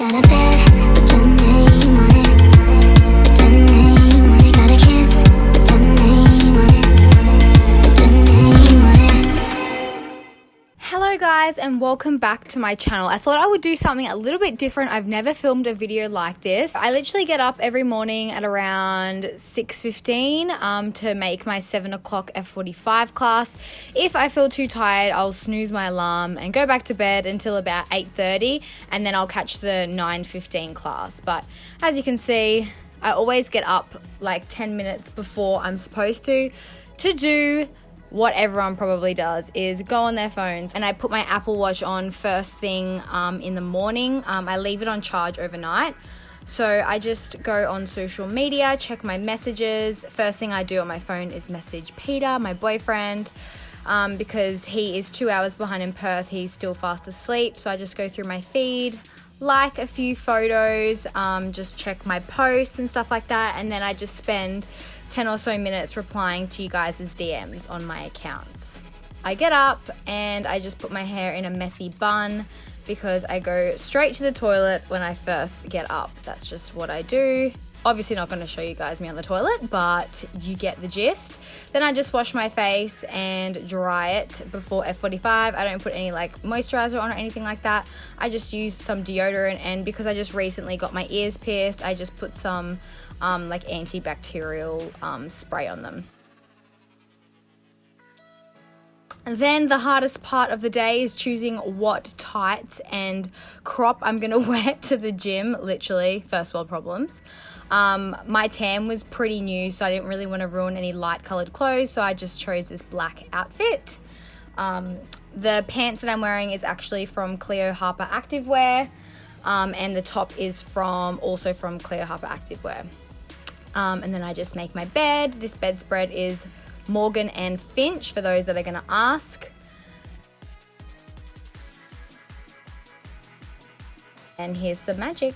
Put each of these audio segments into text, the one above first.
Got a bed, put your name on it. Put your name on it. Got a kiss, put your name on it. Put your name on it. Hello guys, and welcome back to my channel. I thought I would do something a little bit different. I've never filmed a video like this. I literally get up every morning at around 6:15 to make my 7 o'clock F45 class. If I feel too tired, I'll snooze my alarm and go back to bed until about 8:30, and then I'll catch the 9:15 class. But as you can see, I always get up like 10 minutes before I'm supposed to do what everyone probably does, is go on their phones, and I put my Apple Watch on first thing in the morning. I leave it on charge overnight. So I just go on social media, check my messages. First thing I do on my phone is message Peter, my boyfriend, because he is 2 hours behind in Perth. He's still fast asleep. So I just go through my feed, like a few photos, just check my posts and stuff like that. And then I just spend 10 or so minutes replying to you guys' DMs on my accounts. I get up and I just put my hair in a messy bun because I go straight to the toilet when I first get up. That's just what I do. Obviously not going to show you guys me on the toilet, but you get the gist. Then I just wash my face and dry it before F45. I don't put any like moisturizer on or anything like that. I just use some deodorant, and because I just recently got my ears pierced, I just put some like antibacterial spray on them. And then the hardest part of the day is choosing what tights and crop I'm gonna wear to the gym. Literally, first world problems. My tan was pretty new, so I didn't really want to ruin any light colored clothes, so I just chose this black outfit. The pants that I'm wearing is actually from Cleo Harper Activewear, and the top is also from Cleo Harper Activewear. And then I just make my bed. This bedspread is Morgan and Finch, for those that are going to ask. And here's some magic.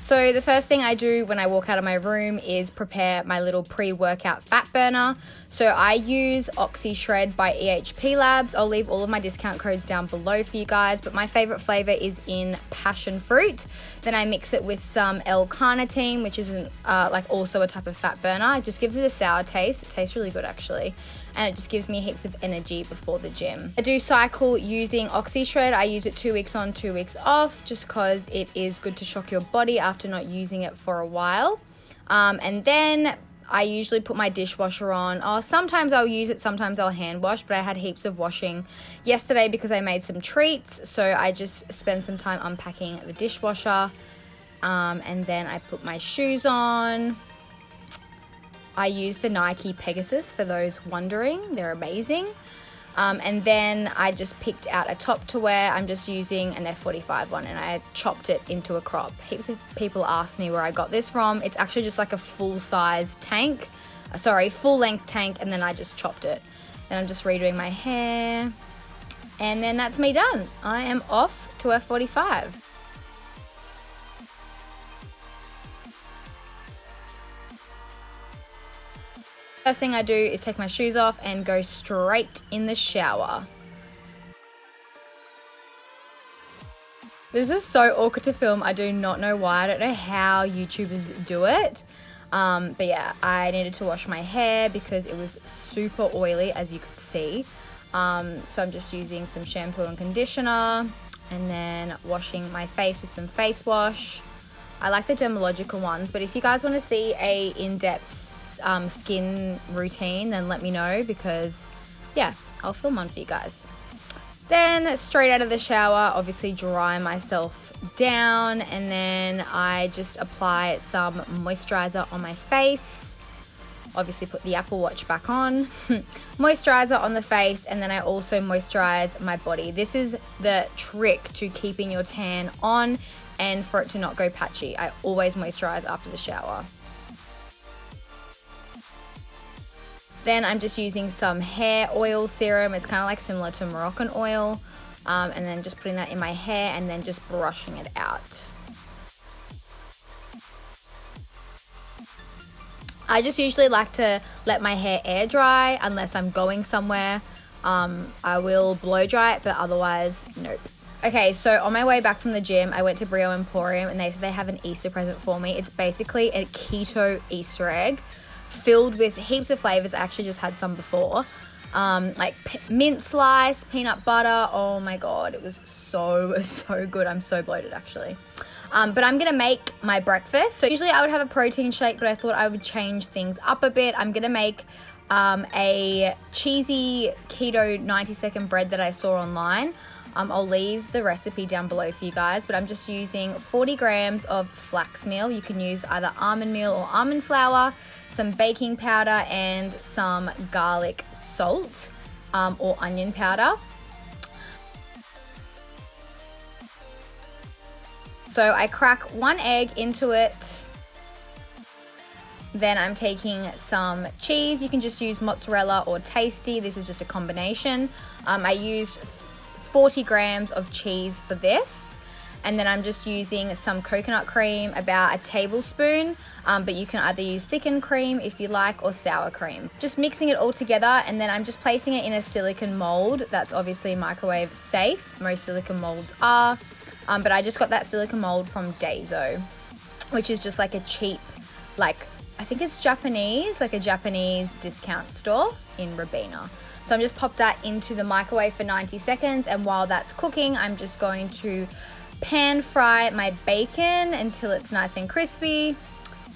So the first thing I do when I walk out of my room is prepare my little pre-workout fat burner. So I use Oxyshred by EHP Labs. I'll leave all of my discount codes down below for you guys, but my favorite flavor is in Passionfruit. Then I mix it with some Carnitine, which is like also a type of fat burner. It just gives it a sour taste. It tastes really good actually. And it just gives me heaps of energy before the gym. I do cycle using Oxyshred. I use it 2 weeks on, 2 weeks off, just because it is good to shock your body after not using it for a while. And then I usually put my dishwasher on. Sometimes I'll use it, sometimes I'll hand wash, but I had heaps of washing yesterday because I made some treats. So I just spend some time unpacking the dishwasher. And then I put my shoes on. I use the Nike Pegasus, for those wondering. They're amazing. And then I just picked out a top to wear. I'm just using an F45 one, and I chopped it into a crop. Heaps of people ask me where I got this from. It's actually just like a full-size tank. Full-length tank, and then I just chopped it. Then I'm just redoing my hair. And then that's me done. I am off to F45. First thing I do is take my shoes off and go straight in the shower. This is so awkward to film. I do not know why. I don't know how YouTubers do it. But yeah, I needed to wash my hair because it was super oily, as you could see. So I'm just using some shampoo and conditioner, and then washing my face with some face wash. I like the dermalogical ones, but if you guys want to see a in-depth skin routine, then let me know, because yeah, I'll film one for you guys. Then straight out of the shower, obviously dry myself down, and then I just apply some moisturizer on my face. Obviously put the Apple Watch back on. Moisturizer on the face, and then I also moisturize my body. This is the trick to keeping your tan on and for it to not go patchy. I always moisturize after the shower. Then I'm just using some hair oil serum. It's kind of like similar to Moroccan oil. And then just putting that in my hair and then just brushing it out. I just usually like to let my hair air dry unless I'm going somewhere. I will blow dry it, but otherwise, nope. Okay, so on my way back from the gym, I went to Brio Emporium and they said they have an Easter present for me. It's basically a keto Easter egg filled with heaps of flavors. I actually just had some before. Like mint slice, peanut butter. Oh my God, it was so good. I'm so bloated actually. But I'm going to make my breakfast. So usually I would have a protein shake, but I thought I would change things up a bit. I'm going to make a cheesy keto 90-second bread that I saw online. I'll leave the recipe down below for you guys, but I'm just using 40 grams of Flaxmeal. You can use either almond meal or almond flour, some baking powder, and some garlic salt or onion powder. So I crack one egg into it. Then I'm taking some cheese. You can just use mozzarella or tasty. This is just a combination. I used 40 grams of cheese for this. And then I'm just using some coconut cream, about a tablespoon, but you can either use thickened cream if you like or sour cream. Just mixing it all together, and then I'm just placing it in a silicone mold that's obviously microwave safe. Most silicone molds are, but I just got that silicone mold from Daiso, which is just like a cheap, like I think it's Japanese, like a Japanese discount store in Robina. So I'm just pop that into the microwave for 90 seconds, and while that's cooking, I'm just going to pan fry my bacon until it's nice and crispy,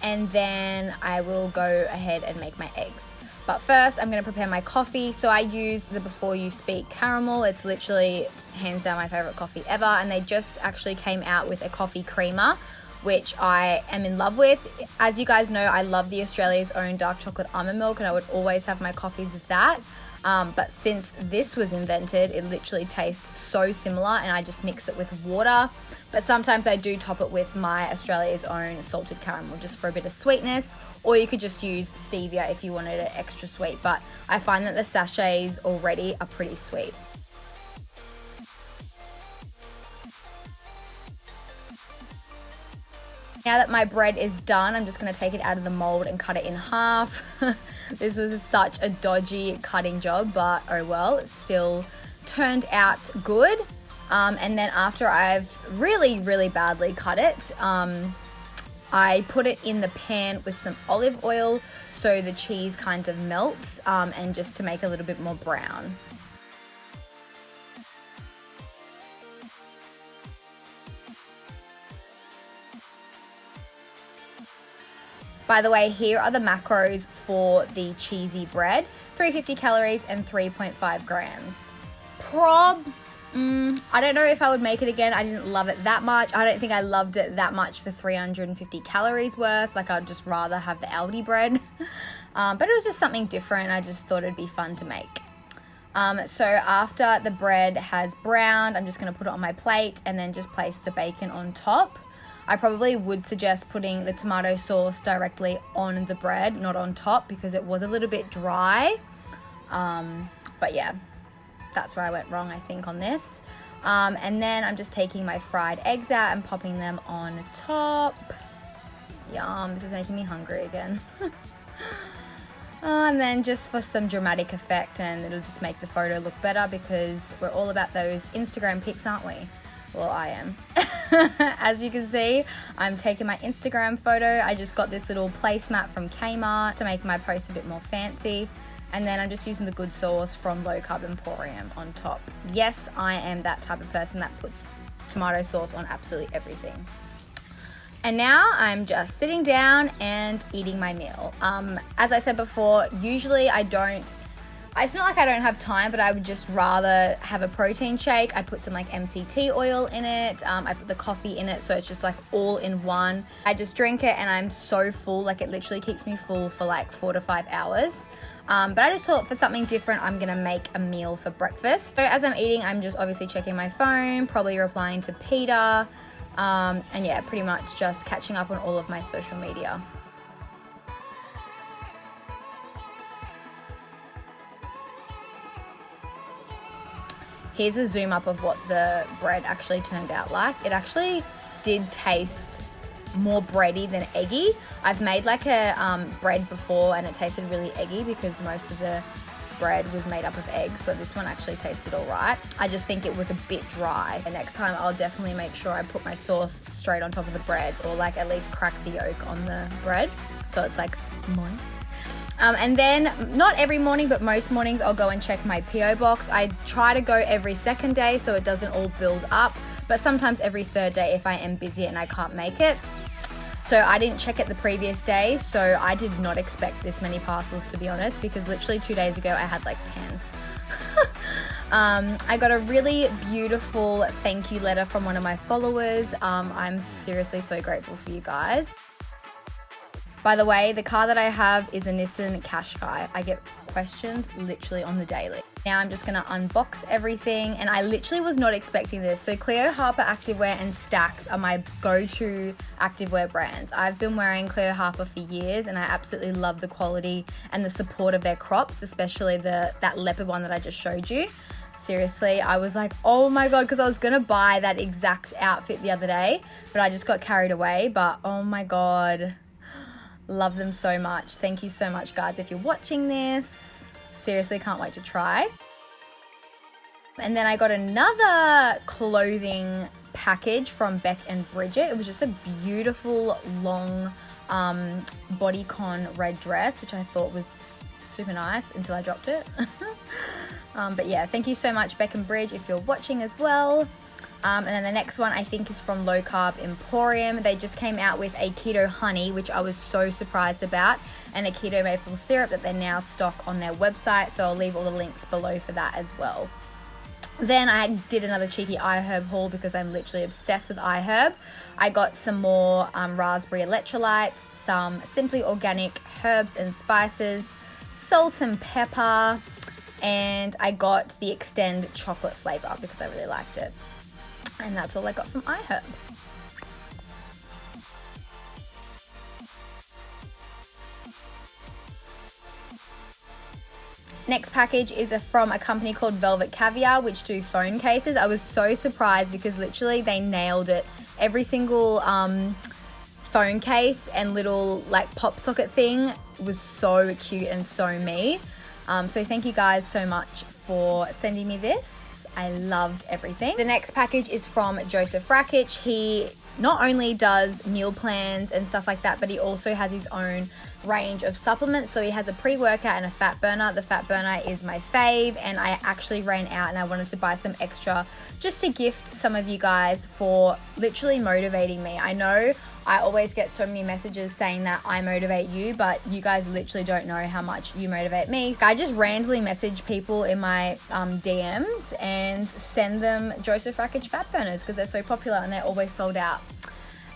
and then I will go ahead and make my eggs. But first, I'm going to prepare my coffee. So I use the Before You Speak caramel. It's literally hands down my favorite coffee ever, and they just actually came out with a coffee creamer, which I am in love with. As you guys know, I love the Australia's Own dark chocolate almond milk, and I would always have my coffees with that. But since this was invented, it literally tastes so similar, and I just mix it with water. But sometimes I do top it with my Australia's Own salted caramel just for a bit of sweetness, or you could just use stevia if you wanted it extra sweet. But I find that the sachets already are pretty sweet. Now that my bread is done, I'm just going to take it out of the mold and cut it in half. This was such a dodgy cutting job, but oh well, it still turned out good. And then after I've really badly cut it, I put it in the pan with some olive oil so the cheese kind of melts, and just to make it a little bit more brown. By the way, here are the macros for the cheesy bread. 350 calories and 3.5 grams. Probs, I don't know if I would make it again. I didn't love it that much. I don't think I loved it that much for 350 calories worth. Like, I'd just rather have the Aldi bread. But it was just something different. I just thought it'd be fun to make. So after the bread has browned, I'm just going to put it on my plate and then just place the bacon on top. I probably would suggest putting the tomato sauce directly on the bread, not on top, because it was a little bit dry. But yeah, that's where I went wrong, I think, on this. And then I'm just taking my fried eggs out and popping them on top. Yum, this is making me hungry again. And then just for some dramatic effect, and it'll just make the photo look better, because we're all about those Instagram pics, aren't we? Well, I am. As you can see, I'm taking my Instagram photo. I just got this little placemat from Kmart to make my post a bit more fancy. And then I'm just using the good sauce from Low Carb Emporium on top. Yes, I am that type of person that puts tomato sauce on absolutely everything. And now I'm just sitting down and eating my meal. As I said before, usually it's not like I don't have time, but I would just rather have a protein shake. I put some like MCT oil in it. I put the coffee in it, so it's just like all in one. I just drink it and I'm so full. Like, it literally keeps me full for like 4 to 5 hours. But I just thought for something different, I'm gonna make a meal for breakfast. So as I'm eating, I'm just obviously checking my phone, probably replying to Peter. And yeah, pretty much just catching up on all of my social media. Here's a zoom up of what the bread actually turned out like. It actually did taste more bready than eggy. I've made like a bread before and it tasted really eggy because most of the bread was made up of eggs, but this one actually tasted all right. I just think it was a bit dry. So next time I'll definitely make sure I put my sauce straight on top of the bread, or like at least crack the yolk on the bread so it's like moist. And then not every morning, but most mornings I'll go and check my PO box. I try to go every second day so it doesn't all build up, but sometimes every third day if I am busy and I can't make it. So I didn't check it the previous day, so I did not expect this many parcels, to be honest, because literally 2 days ago I had like 10. I got a really beautiful thank you letter from one of my followers. I'm seriously so grateful for you guys. By the way, the car that I have is a Nissan Qashai. I get questions literally on the daily. Now I'm just gonna unbox everything, and I literally was not expecting this. So Cleo, Harper Activewear and Stax are my go-to activewear brands. I've been wearing Cleo Harper for years and I absolutely love the quality and the support of their crops, especially that leopard one that I just showed you. Seriously, I was like, oh my God, because I was gonna buy that exact outfit the other day, but I just got carried away. But oh my God, love them so much. Thank you so much, guys, if you're watching this. Seriously, can't wait to try. And then I got another clothing package from Beck and Bridget. It was just a beautiful long bodycon red dress, which I thought was super nice until I dropped it. But yeah, thank you so much, Beck and Bridge, if you're watching as well. And then the next one I think is from Low Carb Emporium. They just came out with a keto honey, which I was so surprised about, and a keto maple syrup that they now stock on their website. So I'll leave all the links below for that as well. Then I did another cheeky IHerb haul because I'm literally obsessed with IHerb. I got some more raspberry electrolytes, some simply organic herbs and spices, salt and pepper, and I got the Extend chocolate flavor because I really liked it. And that's all I got from IHerb. Next package is from a company called Velvet Cavier, which do phone cases. I was so surprised because literally they nailed it. Every single phone case and little like pop socket thing was so cute and so me. So thank you guys so much for sending me this. I loved everything. The next package is from Josef Rakich. He not only does meal plans and stuff like that, but he also has his own range of supplements. So he has a pre-workout and a fat burner. The fat burner is my fave, and I actually ran out and I wanted to buy some extra just to gift some of you guys for literally motivating me. I know I always get so many messages saying that I motivate you, but you guys literally don't know how much you motivate me. I just randomly message people in my DMs and send them Josef Rakich fat burners because they're so popular and they're always sold out.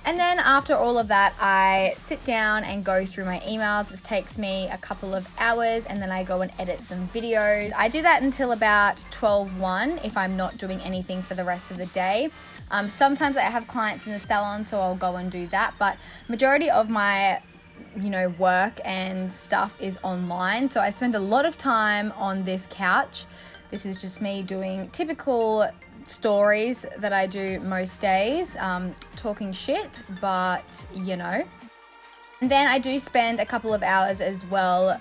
And then after all of that, I sit down and go through my emails. This takes me a couple of hours, and then I go and edit some videos. I do that until about 12:01 if I'm not doing anything for the rest of the day. Sometimes I have clients in the salon, so I'll go and do that, but majority of my work and stuff is online. So I spend a lot of time on this couch. This is just me doing typical stories that I do most days, talking shit, but And then I do spend a couple of hours as well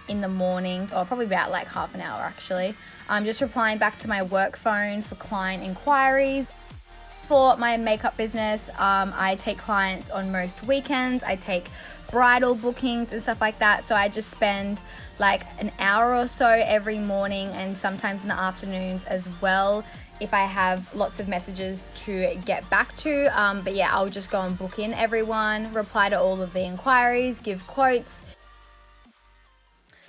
in the mornings, or probably about like half an hour actually, just replying back to my work phone for client inquiries. For my makeup business, I take clients on most weekends. I take bridal bookings and stuff like that. So I just spend like an hour or so every morning, and sometimes in the afternoons as well if I have lots of messages to get back to. But yeah, I'll just go and book in everyone, reply to all of the inquiries, give quotes.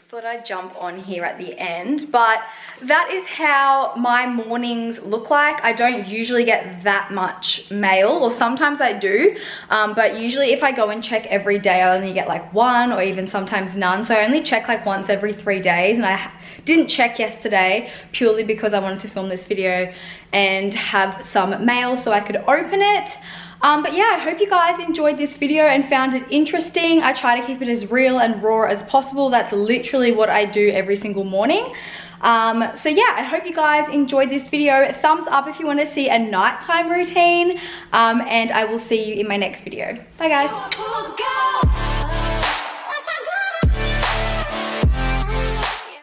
Thought I'd jump on here at the end, but that is how my mornings look like. I don't usually get that much mail, or sometimes I do, but usually if I go and check every day, I only get like one or even sometimes none. So I only check like once every 3 days, and I didn't check yesterday purely because I wanted to film this video and have some mail so I could open it. But yeah, I hope you guys enjoyed this video and found it interesting. I try to keep it as real and raw as possible. That's literally what I do every single morning. So yeah, I hope you guys enjoyed this video. Thumbs up if you want to see a nighttime routine, and I will see you in my next video. Bye guys.